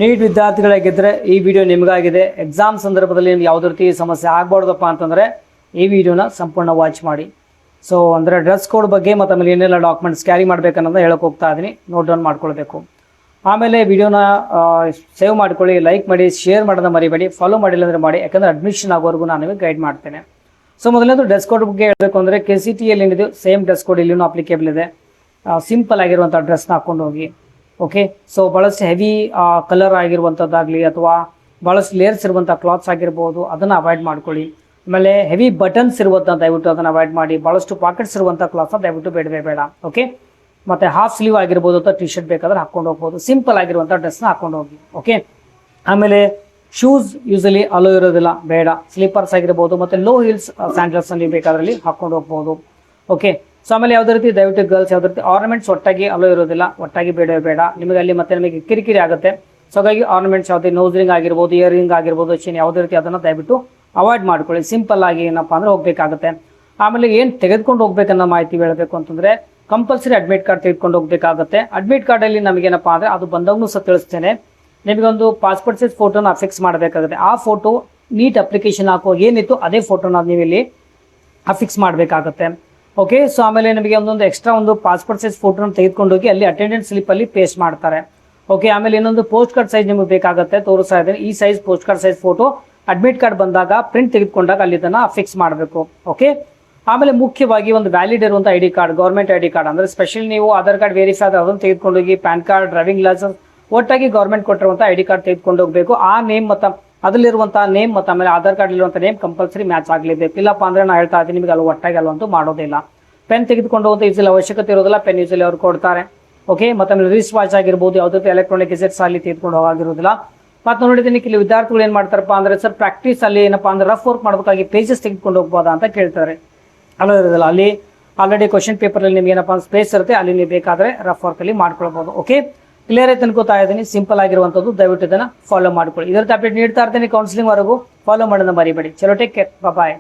Neat ವಿದ್ಯಾರ್ಥಿಗಳಾಗಿದ್ದರೆ ಈ video ನಿಮಗಾಗಿದೆ. Exam ಸಂದರ್ಭದಲ್ಲಿ ನಿಮ್ಗೆ ಯಾವುದೇ ರೀತಿ ಸಮಸ್ಯೆ ಆಗಬಾರ್ದಪ್ಪ ಅಂತಂದರೆ ಈ ವಿಡಿಯೋನ ಸಂಪೂರ್ಣ ವಾಚ್ ಮಾಡಿ. ಸೊ ಅಂದರೆ ಡ್ರೆಸ್ ಕೋಡ್ ಬಗ್ಗೆ ಮತ್ತು ಆಮೇಲೆ ಏನೆಲ್ಲ ಡಾಕ್ಯುಮೆಂಟ್ಸ್ ಕ್ಯಾರಿ ಮಾಡಬೇಕನ್ನೋದು ಹೇಳಕ್ಕೆ ಹೋಗ್ತಾ ಇದ್ದೀನಿ. ನೋಟ್ ಡೌನ್ ಮಾಡ್ಕೊಳ್ಬೇಕು. ಆಮೇಲೆ ವಿಡಿಯೋನ ಸೇವ್ ಮಾಡ್ಕೊಳ್ಳಿ, ಲೈಕ್ ಮಾಡಿ, ಶೇರ್ ಮಾಡೋದನ್ನ ಮರಿಬೇಡಿ. ಫಾಲೋ ಮಾಡಿಲ್ಲ ಅಂದರೆ ಮಾಡಿ, ಯಾಕಂದರೆ ಅಡ್ಮಿಷನ್ ಆಗೋವರೆಗೂ ನಾನು ನಿಮಗೆ ಗೈಡ್ ಮಾಡ್ತೇನೆ. ಸೊ ಮೊದಲನೇದು ಡ್ರೆಸ್ ಕೋಡ್ ಬಗ್ಗೆ ಹೇಳಬೇಕು ಅಂದರೆ KCTಯಲ್ಲಿ ಏನಿದೆ ಸೇಮ್ ಡ್ರೆಸ್ ಕೋಡ್ ಇಲ್ಲಿನೂ ಅಪ್ಲಿಕೇಬಲ್ ಇದೆ. ಸಿಂಪಲ್ ಆಗಿರುವಂಥ ಡ್ರೆಸ್ನ ಹಾಕ್ಕೊಂಡು ಹೋಗಿ. ಓಕೆ, ಸೊ ಭಾಳಷ್ಟು ಹೆವಿ ಕಲರ್ ಆಗಿರುವಂಥದ್ದಾಗಲಿ ಅಥವಾ ಭಾಳಷ್ಟು ಲೇಯರ್ಸ್ ಇರುವಂಥ ಕ್ಲಾತ್ಸ್ ಆಗಿರ್ಬೋದು, ಅದನ್ನು ಅವಾಯ್ಡ್ ಮಾಡ್ಕೊಳ್ಳಿ. ಆಮೇಲೆ ಹೆವಿ ಬಟನ್ಸ್ ಇರುವಂಥ ದಯವಿಟ್ಟು ಅದನ್ನು ಅವಾಯ್ಡ್ ಮಾಡಿ. ಭಾಳಷ್ಟು ಪಾಕೆಟ್ಸ್ ಇರುವಂಥ ಕ್ಲಾತ್ನ ದಯವಿಟ್ಟು ಬೇಡವೇ ಬೇಡ. ಓಕೆ, ಮತ್ತು ಹಾಫ್ ಸ್ಲೀವ್ ಆಗಿರ್ಬೋದು ಅಥವಾ ಟಿ ಶರ್ಟ್ ಬೇಕಾದ್ರೆ ಹಾಕ್ಕೊಂಡು ಹೋಗ್ಬೋದು. ಸಿಂಪಲ್ ಆಗಿರುವಂಥ ಡ್ರೆಸ್ನ ಹಾಕ್ಕೊಂಡು ಹೋಗಿ. ಓಕೆ, ಆಮೇಲೆ ಶೂಸ್ ಯೂಸಲಿ ಅಲೋ ಇರೋದಿಲ್ಲ, ಬೇಡ. ಸ್ಲೀಪರ್ಸ್ ಆಗಿರ್ಬೋದು ಮತ್ತು ಲೋ ಹೀಲ್ಸ್ ಸ್ಯಾಂಡಲ್ಸಲ್ಲಿ ಬೇಕಾದ್ರಲ್ಲಿ ಹಾಕ್ಕೊಂಡು ಹೋಗ್ಬೋದು. ಓಕೆ, ಸೊ ಆಮೇಲೆ ಯಾವುದೇ ರೀತಿ ದಯವಿಟ್ಟು ಗರ್ಲ್ಸ್ ಯಾವುದೇ ರೀತಿ ಆರ್ನಮೆಂಟ್ಸ್ ಒಟ್ಟಾಗಿ ಅಲೋ ಇರೋದಿಲ್ಲ, ಒಟ್ಟಾಗಿ ಬೇಡವೇ ಬೇಡ. ನಿಮಗೆ ಅಲ್ಲಿ ಮತ್ತೆ ನಿಮಗೆ ಕಿರಿಕಿರಿ ಆಗುತ್ತೆ. ಸೊ ಹಾಗಾಗಿ ಆರ್ನಮೆಂಟ್ಸ್ ಯಾವುದೇ ನೋಸ್ ರಿಂಗ್ ಆಗಿರ್ಬೋದು, ಇಯರ್ ರಿಂಗ್ ಆಗಿರ್ಬೋದು, ಚೈನ್ ಯಾವುದೇ ರೀತಿ ಅದನ್ನು ದಯವಿಟ್ಟು ಅವಾಯ್ಡ್ ಮಾಡ್ಕೊಳ್ಳಿ. ಸಿಂಪಲ್ ಆಗಿ ಏನಪ್ಪ ಅಂದರೆ ಹೋಗಬೇಕಾಗುತ್ತೆ. ಆಮೇಲೆ ಏನು ತೆಗೆದುಕೊಂಡು ಹೋಗ್ಬೇಕನ್ನೋ ಮಾಹಿತಿ ಹೇಳಬೇಕು ಅಂತಂದರೆ ಕಂಪಲ್ಸರಿ ಅಡ್ಮಿಟ್ ಕಾರ್ಡ್ ತೆಗೆದುಕೊಂಡು ಹೋಗಬೇಕಾಗುತ್ತೆ. ಅಡ್ಮಿಟ್ ಕಾರ್ಡಲ್ಲಿ ನಮಗೇನಪ್ಪ ಅಂದರೆ ಅದು ಬಂದಾಗೂ ಸಹ ತಿಳಿಸ್ತೇನೆ. ನಿಮಗೊಂದು ಪಾಸ್ಪೋರ್ಟ್ ಸೈಜ್ ಫೋಟೋನ ಅಫಿಕ್ಸ್ ಮಾಡಬೇಕಾಗುತ್ತೆ. ಆ ಫೋಟೋ ನೀಟ್ ಅಪ್ಲಿಕೇಶನ್ ಹಾಕೋ ಏನಿತ್ತು ಅದೇ ಫೋಟೋನ ನೀವು ಇಲ್ಲಿ ಅಫಿಕ್ಸ್ ಮಾಡಬೇಕಾಗುತ್ತೆ. ಓಕೆ, ಸೊ ಆಮೇಲೆ ನಿಮಗೆ ಒಂದೊಂದು ಎಕ್ಸ್ಟ್ರಾ ಒಂದು ಪಾಸ್ಪೋರ್ಟ್ ಸೈಜ್ ಫೋಟೋನ ತೆಗೆದುಕೊಂಡು ಹೋಗಿ ಅಲ್ಲಿ ಅಟೆಂಡೆನ್ಸ್ ಸ್ಲಿಪ್ಪಲ್ಲಿ ಪೇಸ್ಟ್ ಮಾಡ್ತಾರೆ. ಓಕೆ, ಆಮೇಲೆ ಇನ್ನೊಂದು ಪೋಸ್ಟ್ ಕಾರ್ಡ್ ಸೈಜ್ ನಿಮಗೆ ಬೇಕಾಗುತ್ತೆ, ತೋರಿಸ್ತಾ ಇದ್ದೀನಿ. ಈ size post card size photo admit card ಬಂದಾಗ ಪ್ರಿಂಟ್ ತೆಗೆದುಕೊಂಡಾಗ ಅಲ್ಲಿ ಇದನ್ನು ಫಿಕ್ಸ್ ಮಾಡಬೇಕು. ಓಕೆ, ಆಮೇಲೆ ಮುಖ್ಯವಾಗಿ ಒಂದು ವ್ಯಾಲಿಡ್ ಇರುವಂಥ ID card, government ID card ಅಂದರೆ ಸ್ಪೆಷಲಿ ನೀವು ಆಧಾರ್ ಕಾರ್ಡ್ ವೆರಿಫೈ ಆದ್ರೆ ಅದನ್ನು ತೆಗೆದುಕೊಂಡೋಗಿ, ಪ್ಯಾನ್ ಕಾರ್ಡ್, ಡ್ರೈವಿಂಗ್ ಲೈಸೆನ್ಸ್ ಒಟ್ಟಾಗಿ ಗೌರ್ಮೆಂಟ್ ಕೊಟ್ಟಿರುವಂಥ ID ಕಾರ್ಡ್ ತೆಗೆದುಕೊಂಡು ಹೋಗಬೇಕು. ಆ ನೇಮ್ ಮತ್ತು ಅದರಲ್ಲಿರುವಂಥ ನೇಮ್ ಮತ್ತು ಆಮೇಲೆ ಆಧಾರ್ ಕಾರ್ಡ್ ಇರುವಂಥ ನೇಮ್ ಕಂಪಲ್ಸರಿ ಮ್ಯಾಚ್ ಆಗಲೇಬೇಕು. ಇಲ್ಲಪ್ಪ ಅಂದರೆ ನಾನು ಹೇಳ್ತಾ ಇದ್ದೀನಿ ನಿಮಗೆ ಅಲ್ಲಿ ಒಟ್ಟಾಗಿ ಅಲ್ಲಂತೂ ಮಾಡೋದಿಲ್ಲ. ಪೆನ್ ತೆಗೆದುಕೊಂಡು ಹೋಗುತ್ತೆ ಯೂಸಲಿ ಅವಶ್ಯಕತೆ ಇರೋದಿಲ್ಲ, ಪೆನ್ ಯೂಸಲಿ ಅವ್ರು ಕೊಡ್ತಾರೆ. ಓಕೆ, ಮತ್ತು ಆಮೇಲೆ ರಿಸ್ಟ್ ವಾಚ್ ಆಗಿರ್ಬೋದು, ಯಾವುದೇ ರೀತಿ ಎಲೆಕ್ಟ್ರಾನಿಕ್ ಗೆಜೆಟ್ಸ್ ಅಲ್ಲಿ ತೆಗೆದುಕೊಂಡು ಹೋಗಿರೋದಿಲ್ಲ. ಮತ್ತು ನೋಡಿದ್ದೀನಿ ಇಲ್ಲಿ ವಿದ್ಯಾರ್ಥಿಗಳು ಏನು ಮಾಡ್ತಾರಪ್ಪ ಅಂದರೆ ಸರ್ ಪ್ರಾಕ್ಟೀಸ್ ಅಲ್ಲಿ ಏನಪ್ಪ ಅಂದರೆ ರಫ್ ವರ್ಕ್ ಮಾಡಬೇಕಾಗಿ ಪೇಜಸ್ ತೆಗೆದುಕೊಂಡು ಹೋಗ್ಬೋದಾ ಅಂತ ಕೇಳ್ತಾರೆ. ಅಲ್ಲೂ ಇರೋದಿಲ್ಲ, ಅಲ್ಲಿ ಆಲ್ರೆಡಿ ಕ್ವಶನ್ ಪೇಪರಲ್ಲಿ ನಿಮ್ಗೆ ಏನಪ್ಪ ಸ್ಪೇಸ್ ಇರುತ್ತೆ, ಅಲ್ಲಿ ನೀವು ಬೇಕಾದರೆ ರಫ್ ವರ್ಕಲ್ಲಿ ಮಾಡ್ಕೊಳ್ಬೋದು. ಓಕೆ, ಕ್ಲಿಯರ್ ಆಯ್ತು ಅನ್ಕೋತಾ ಇದ್ದೀನಿ. ಸಿಂಪಲ್ ಆಗಿರುವಂಥದ್ದು, ದಯವಿಟ್ಟು ಇದನ್ನು ಫಾಲೋ ಮಾಡ್ಕೊಳ್ಳಿ. ಇದರ ಅಪ್ಡೇಟ್ ನೀಡ್ತಾ ಇರ್ತೀನಿ ಕೌನ್ಸಿಲಿಂಗ್ ವರೆಗೂ. ಫಾಲೋ ಮಾಡೋದನ್ನ ಮರಿಬೇಡಿ. ಚಲೋ, ಟೇಕ್ ಕೇರ್, ಬಾಯ್.